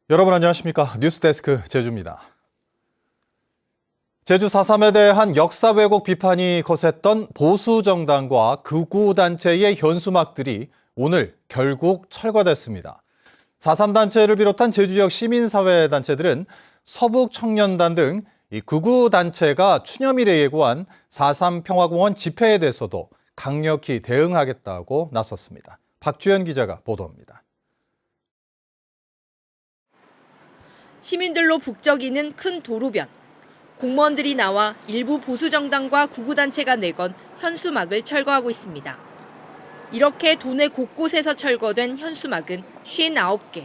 여러분 안녕하십니까? 뉴스데스크 제주입니다. 제주 4.3에 대한 역사 왜곡 비판이 거셌던 보수정당과 극우단체의 현수막들이 오늘 결국 철거됐습니다. 4.3 단체를 비롯한 제주 지역 시민사회 단체들은 서북청년단 등 이 극우단체가 추념일에 예고한 4.3 평화공원 집회에 대해서도 강력히 대응하겠다고 나섰습니다. 박주연 기자가 보도합니다. 시민들로 북적이는 큰 도로변. 공무원들이 나와 일부 보수정당과 구구단체가 내건 현수막을 철거하고 있습니다. 이렇게 도내 곳곳에서 철거된 현수막은 59개.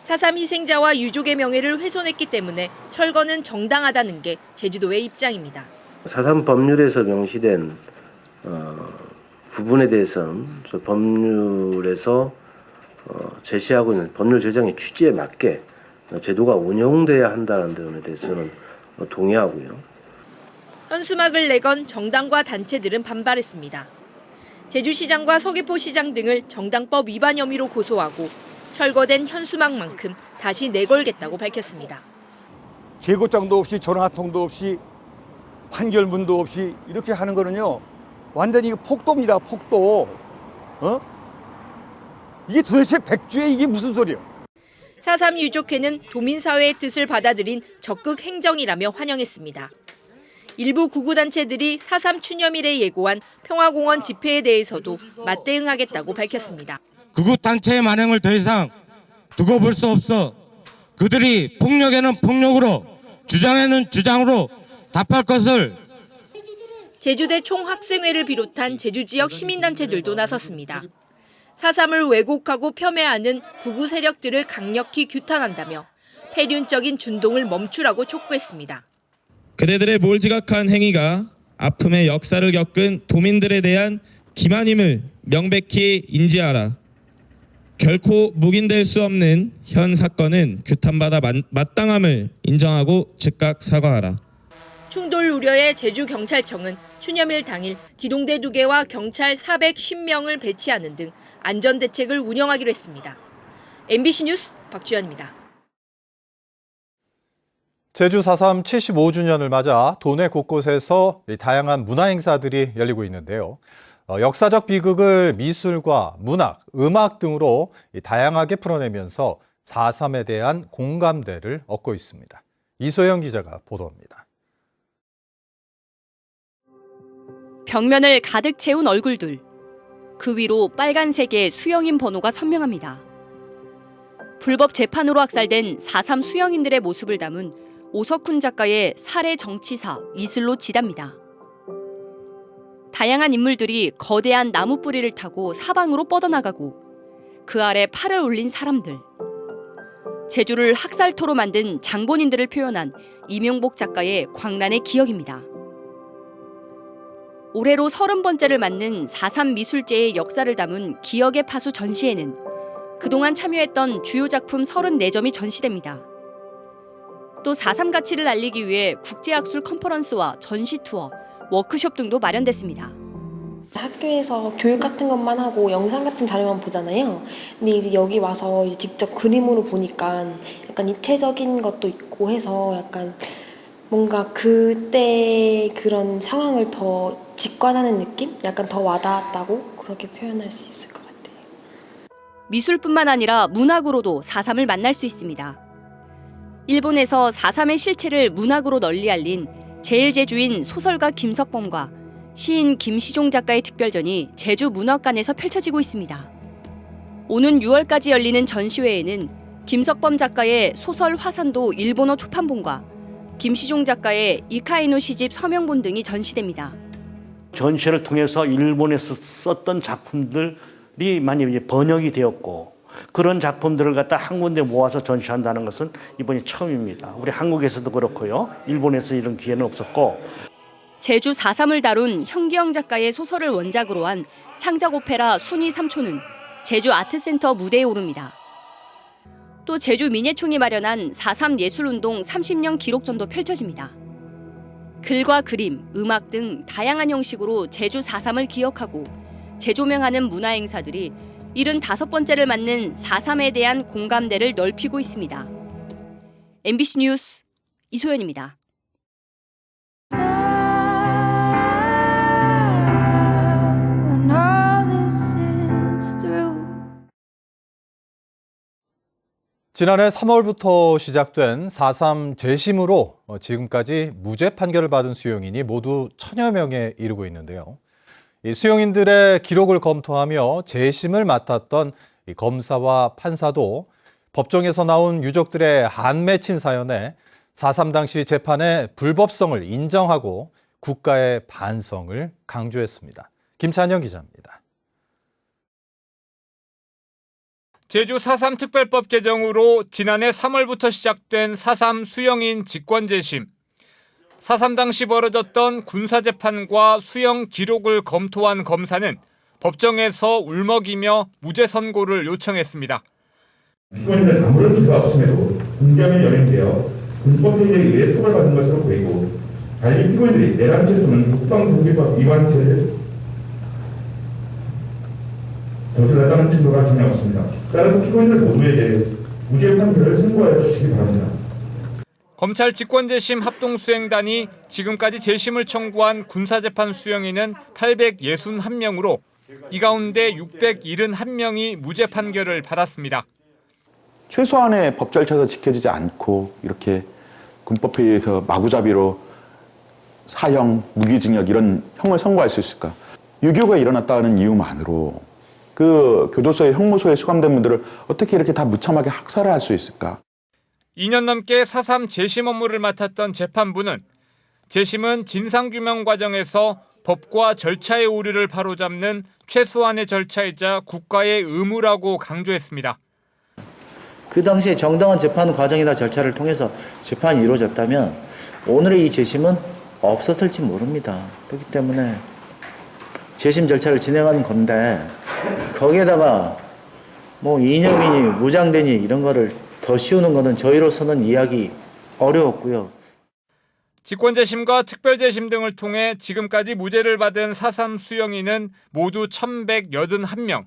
4.3 희생자와 유족의 명예를 훼손했기 때문에 철거는 정당하다는 게 제주도의 입장입니다. 4.3 법률에서 명시된 부분에 대해서는 법률에서 제시하고 있는 법률 제정의 취지에 맞게 제도가 운영돼야 한다는 점에 대해서는 동의하고요. 현수막을 내건 정당과 단체들은 반발했습니다. 제주시장과 서귀포시장 등을 정당법 위반 혐의로 고소하고 철거된 현수막만큼 다시 내걸겠다고 밝혔습니다. 계고장도 없이 전화 한 통도 없이 판결문도 없이 이렇게 하는 거는요 완전히 폭도입니다. 폭도. 이게 도대체 백주에 이게 무슨 소리예요? 4.3 유족회는 도민사회의 뜻을 받아들인 적극 행정이라며 환영했습니다. 일부 구구단체들이 4.3 추념일에 예고한 평화공원 집회에 대해서도 맞대응하겠다고 밝혔습니다. 극우단체의 만행을 더 이상 두고 볼 수 없어 그들이 폭력에는 폭력으로 주장에는 주장으로 답할 것을. 제주대 총학생회를 비롯한 제주 지역 시민단체들도 나섰습니다. 4.3을 왜곡하고 폄훼하는 극우 세력들을 강력히 규탄한다며 폐륜적인 준동을 멈추라고 촉구했습니다. 그대들의 몰지각한 행위가 아픔의 역사를 겪은 도민들에 대한 기만임을 명백히 인지하라. 결코 묵인될 수 없는 현 사건은 규탄받아 마땅함을 인정하고 즉각 사과하라. 충돌 우려에 제주경찰청은 추념일 당일 기동대 2개와 경찰 450명을 배치하는 등 안전대책을 운영하기로 했습니다. MBC 뉴스 박주연입니다. 제주 4.3 75주년을 맞아 도내 곳곳에서 다양한 문화 행사들이 열리고 있는데요. 역사적 비극을 미술과 문학, 음악 등으로 다양하게 풀어내면서 4.3에 대한 공감대를 얻고 있습니다. 이소영 기자가 보도합니다. 벽면을 가득 채운 얼굴들. 그 위로 빨간색의 수영인 번호가 선명합니다. 불법 재판으로 학살된 4.3 수영인들의 모습을 담은 오석훈 작가의 살해 정치사 이슬로 지답니다. 다양한 인물들이 거대한 나무 뿌리를 타고 사방으로 뻗어나가고 그 아래 팔을 올린 사람들. 제주를 학살토로 만든 장본인들을 표현한 이명복 작가의 광란의 기억입니다. 올해로 30번째를 맞는 4.3 미술제의 역사를 담은 기억의 파수 전시회는 그동안 참여했던 주요 작품 34점이 전시됩니다. 또 4.3 가치를 알리기 위해 국제학술 컨퍼런스와 전시 투어, 워크숍 등도 마련됐습니다. 학교에서 교육 같은 것만 하고 영상 같은 자료만 보잖아요. 근데 이제 여기 와서 이제 직접 그림으로 보니까 약간 입체적인 것도 있고 해서 약간 뭔가 그때 그런 상황을 더 직관하는 느낌? 약간 더 와닿았다고 그렇게 표현할 수 있을 것 같아요. 미술뿐만 아니라 문학으로도 4.3을 만날 수 있습니다. 일본에서 4.3의 실체를 문학으로 널리 알린 제일제주인 소설가 김석범과 시인 김시종 작가의 특별전이 제주문학관에서 펼쳐지고 있습니다. 오는 6월까지 열리는 전시회에는 김석범 작가의 소설 화산도 일본어 초판본과 김시종 작가의 이카이노 시집 서명본 등이 전시됩니다. 전시회를 통해서 일본에서 썼던 작품들이 많이 이제 번역이 되었고 그런 작품들을 갖다 한 군데 모아서 전시한다는 것은 이번이 처음입니다. 우리 한국에서도 그렇고요. 일본에서 이런 기회는 없었고. 제주 4.3을 다룬 현기영 작가의 소설을 원작으로 한 창작 오페라 순이 삼초는 제주 아트센터 무대에 오릅니다. 또 제주 민예총이 마련한 4.3 예술운동 30년 기록전도 펼쳐집니다. 글과 그림, 음악 등 다양한 형식으로 제주 4.3을 기억하고 재조명하는 문화행사들이 75번째를 맞는 4.3에 대한 공감대를 넓히고 있습니다. MBC 뉴스 이소연입니다. 지난해 3월부터 시작된 4.3 재심으로 지금까지 무죄 판결을 받은 수용인이 모두 1000여 명에 이르고 있는데요. 이 수용인들의 기록을 검토하며 재심을 맡았던 이 검사와 판사도 법정에서 나온 유족들의 한 맺힌 사연에 4.3 당시 재판의 불법성을 인정하고 국가의 반성을 강조했습니다. 김찬영 기자입니다. 제주 4.3 특별법 개정으로 지난해 3월부터 시작된 4.3 수용인 직권재심. 4.3 당시 벌어졌던 군사재판과 수용 기록을 검토한 검사는 법정에서 울먹이며 무죄 선고를 요청했습니다. 피고인은 아무런 죄가 없음에도 공경에 연행되어 군법행위에 의해 처벌받은 것으로 보이고, 달리 피고인들이 내란죄 또는 국방통제법 위반죄를 저질렀다는 증거가 전혀 없습니다. 따라서 피고인들 모두에게 무죄 판결을 선고하여 주시기 바랍니다. 검찰 직권재심 합동수행단이 지금까지 재심을 청구한 군사재판 수용인은 861명으로 이 가운데 671명이 무죄 판결을 받았습니다. 최소한의 법 절차가 지켜지지 않고 이렇게 군법회의에서 마구잡이로 사형, 무기징역 이런 형을 선고할 수 있을까? 유교가 일어났다는 이유만으로 그 교도소에 형무소에 수감된 분들을 어떻게 이렇게 다 무참하게 학살을 할 수 있을까? 2년 넘게 4.3 재심 업무를 맡았던 재판부는 재심은 진상규명 과정에서 법과 절차의 오류를 바로잡는 최소한의 절차이자 국가의 의무라고 강조했습니다. 그 당시에 정당한 재판 과정이나 절차를 통해서 재판이 이루어졌다면 오늘의 이 재심은 없었을지 모릅니다. 그렇기 때문에 재심 절차를 진행하는 건데 거기에다가 뭐 이념이니 무장되니 이런 거를 더 씌우는 거는 저희로서는 이해하기 어려웠고요. 직권재심과 특별재심 등을 통해 지금까지 무죄를 받은 4.3 수용인은 모두 1181명.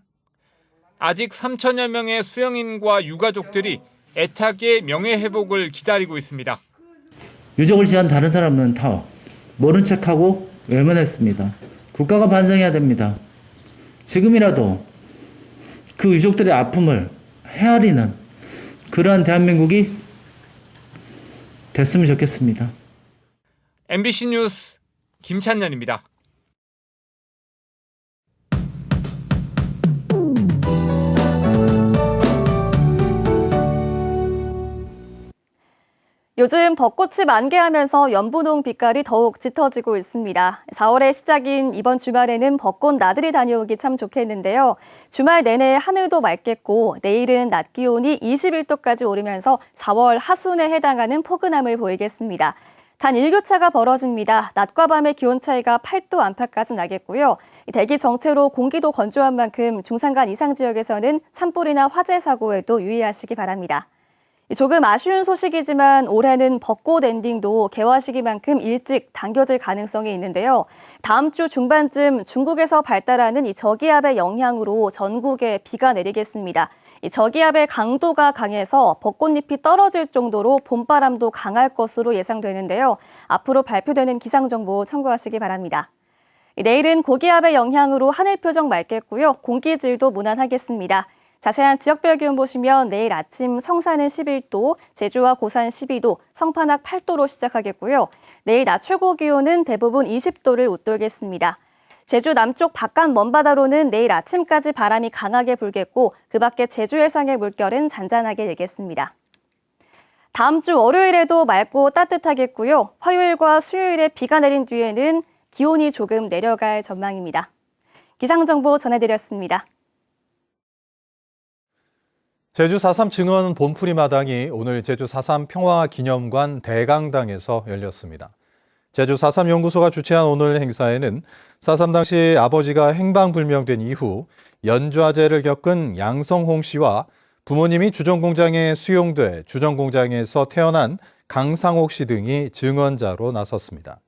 아직 3천여 명의 수용인과 유가족들이 애타게 명예회복을 기다리고 있습니다. 유족을 제한 다른 사람은 다 모른 척하고 외면했습니다. 국가가 반성해야 됩니다. 지금이라도 그 유족들의 아픔을 헤아리는 그러한 대한민국이 됐으면 좋겠습니다. MBC 뉴스 김찬년입니다. 요즘 벚꽃이 만개하면서 연분홍 빛깔이 더욱 짙어지고 있습니다. 4월의 시작인 이번 주말에는 벚꽃 나들이 다녀오기 참 좋겠는데요. 주말 내내 하늘도 맑겠고 내일은 낮 기온이 21도까지 오르면서 4월 하순에 해당하는 포근함을 보이겠습니다. 단 일교차가 벌어집니다. 낮과 밤의 기온 차이가 8도 안팎까지 나겠고요. 대기 정체로 공기도 건조한 만큼 중산간 이상 지역에서는 산불이나 화재 사고에도 유의하시기 바랍니다. 조금 아쉬운 소식이지만 올해는 벚꽃 엔딩도 개화 시기만큼 일찍 당겨질 가능성이 있는데요. 다음 주 중반쯤 중국에서 발달하는 이 저기압의 영향으로 전국에 비가 내리겠습니다. 이 저기압의 강도가 강해서 벚꽃잎이 떨어질 정도로 봄바람도 강할 것으로 예상되는데요. 앞으로 발표되는 기상정보 참고하시기 바랍니다. 내일은 고기압의 영향으로 하늘 표정 맑겠고요. 공기질도 무난하겠습니다. 자세한 지역별 기온 보시면 내일 아침 성산은 11도, 제주와 고산 12도, 성판악 8도로 시작하겠고요. 내일 낮 최고 기온은 대부분 20도를 웃돌겠습니다. 제주 남쪽 바깥 먼바다로는 내일 아침까지 바람이 강하게 불겠고 그 밖에 제주 해상의 물결은 잔잔하게 일겠습니다. 다음 주 월요일에도 맑고 따뜻하겠고요. 화요일과 수요일에 비가 내린 뒤에는 기온이 조금 내려갈 전망입니다. 기상정보 전해드렸습니다. 제주 4.3 증언 봄풀이 마당이 오늘 제주 4.3 평화기념관 대강당에서 열렸습니다. 제주 4.3 연구소가 주최한 오늘 행사에는 4.3 당시 아버지가 행방불명된 이후 연좌제를 겪은 양성홍 씨와 부모님이 주정공장에 수용돼 주정공장에서 태어난 강상옥 씨 등이 증언자로 나섰습니다.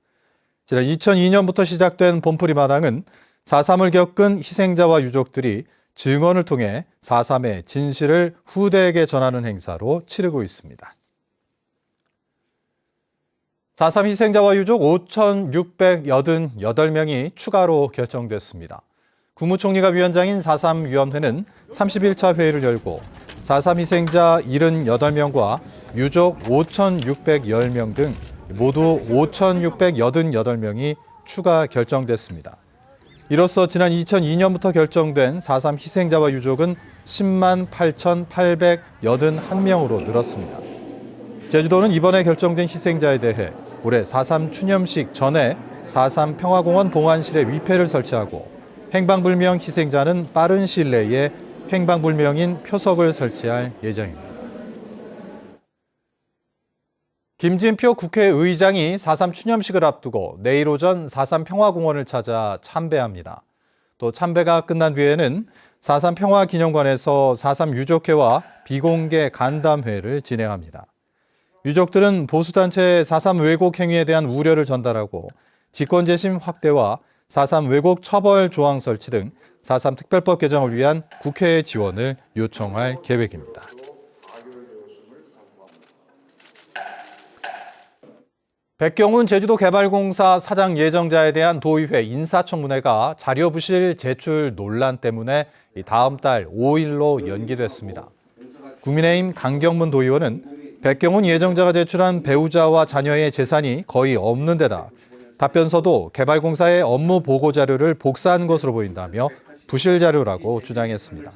지난 2002년부터 시작된 봄풀이 마당은 4.3을 겪은 희생자와 유족들이 증언을 통해 4.3의 진실을 후대에게 전하는 행사로 치르고 있습니다. 4.3 희생자와 유족 5,688명이 추가로 결정됐습니다. 국무총리가 위원장인 4.3위원회는 31차 회의를 열고 4.3 희생자 78명과 유족 5,610명 등 모두 5,688명이 추가 결정됐습니다. 이로써 지난 2002년부터 결정된 4.3 희생자와 유족은 10만 8,881명으로 늘었습니다. 제주도는 이번에 결정된 희생자에 대해 올해 4.3 추념식 전에 4.3 평화공원 봉안실에 위패를 설치하고 행방불명 희생자는 빠른 시일 내에 행방불명인 표석을 설치할 예정입니다. 김진표 국회의장이 4.3 추념식을 앞두고 내일 오전 4.3 평화공원을 찾아 참배합니다. 또 참배가 끝난 뒤에는 4.3 평화기념관에서 4.3 유족회와 비공개 간담회를 진행합니다. 유족들은 보수단체의 4.3 왜곡 행위에 대한 우려를 전달하고 직권재심 확대와 4.3 왜곡 처벌 조항 설치 등 4.3 특별법 개정을 위한 국회의 지원을 요청할 계획입니다. 백경훈 제주도개발공사 사장 예정자에 대한 도의회 인사청문회가 자료부실 제출 논란 때문에 다음 달 5일로 연기됐습니다. 국민의힘 강경문 도의원은 백경훈 예정자가 제출한 배우자와 자녀의 재산이 거의 없는 데다 답변서도 개발공사의 업무 보고 자료를 복사한 것으로 보인다며 부실 자료라고 주장했습니다.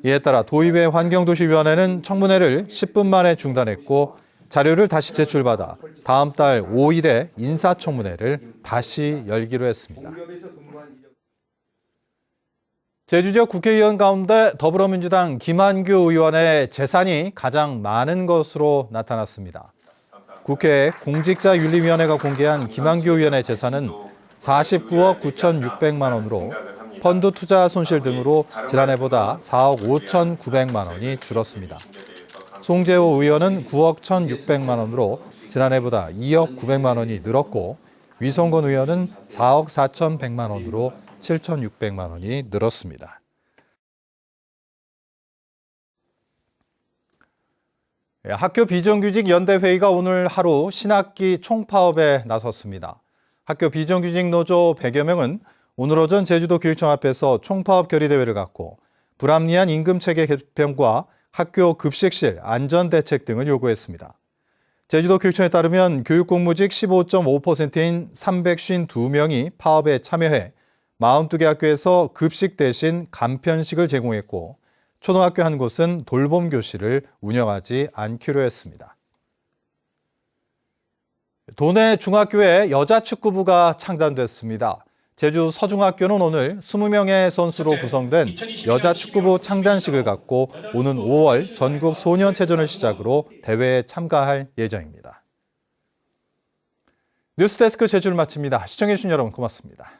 이에 따라 도의회 환경도시위원회는 청문회를 10분 만에 중단했고 자료를 다시 제출받아 다음 달 5일에 인사청문회를 다시 열기로 했습니다. 제주 지역 국회의원 가운데 더불어민주당 김한규 의원의 재산이 가장 많은 것으로 나타났습니다. 국회 공직자윤리위원회가 공개한 김한규 의원의 재산은 49억 9,600만 원으로 펀드 투자 손실 등으로 지난해보다 4억 5,900만 원이 줄었습니다. 송재호 의원은 9억 1,600만 원으로 지난해보다 2억 900만 원이 늘었고 위성건 의원은 4억 4,100만 원으로 7,600만 원이 늘었습니다. 학교 비정규직 연대회의가 오늘 하루 신학기 총파업에 나섰습니다. 학교 비정규직 노조 100여 명은 오늘 오전 제주도 교육청 앞에서 총파업 결의대회를 갖고 불합리한 임금체계 개편과 학교 급식실 안전대책 등을 요구했습니다. 제주도 교육청에 따르면 교육공무직 15.5%인 352명이 파업에 참여해 42개 학교에서 급식 대신 간편식을 제공했고 초등학교 한 곳은 돌봄교실을 운영하지 않기로 했습니다. 도내 중학교에 여자축구부가 창단됐습니다. 제주 서중학교는 오늘 20명의 선수로 구성된 여자축구부 창단식을 갖고 오는 5월 전국 소년체전을 시작으로 대회에 참가할 예정입니다. 뉴스데스크 제주를 마칩니다. 시청해주신 여러분 고맙습니다.